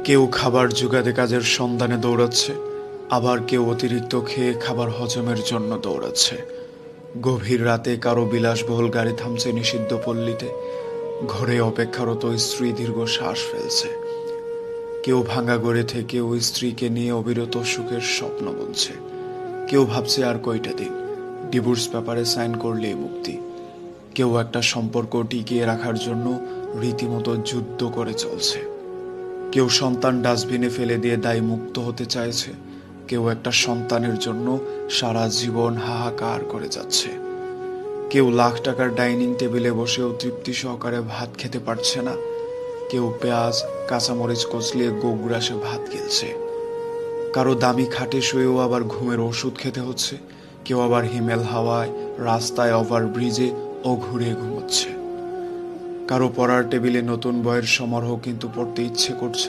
কেউ খাবার জোগাতে কাজের সন্ধানে দৌড়াচ্ছে, আবার কেউ অতিরিক্ত খেয়ে খাবার হজমের জন্য দৌড়াচ্ছে। গভীর রাতে কারো বিলাসবহুল গাড়ি থামছে নিষিদ্ধ পল্লীতে, ঘরে অপেক্ষারত স্ত্রী দীর্ঘ শ্বাস ফেলছে। কেউ ভাঙা গড়ে থেকে ওই স্ত্রীকে নিয়ে অবিরত সুখের স্বপ্ন বুনছে। কেউ ভাবছে আর কয়টা দিন, ডিভোর্স পেপারে সাইন করলেই মুক্তি। কেউ একটা সম্পর্ক টিকিয়ে রাখার জন্য রীতিমতো যুদ্ধ করে চলছে। কেউ সন্তান ডাস্টবিনে ফেলে দিয়ে দায় মুক্ত হতে চাইছে, কেউ একটা সন্তানের জন্য সারা জীবন হাহাকার করে যাচ্ছে। কেউ লাখ টাকার ডাইনিং টেবিলে বসেও তৃপ্তি সহকারে ভাত খেতে পারছে না, কেউ পেঁয়াজ কাঁচামরিচ কচলিয়ে গোগ্রাসে ভাত গিলছে। কারো দামি খাটে শুয়েও আবার ঘুমের ওষুধ খেতে হচ্ছে, কেউ আবার হিমেল হাওয়ায় রাস্তায় ওভারব্রিজে ও ঘুরে ঘুমোচ্ছে। কারো পড়ার টেবিলে নতুন বইয়ের সমারোহ, কিন্তু পড়তে ইচ্ছে করছে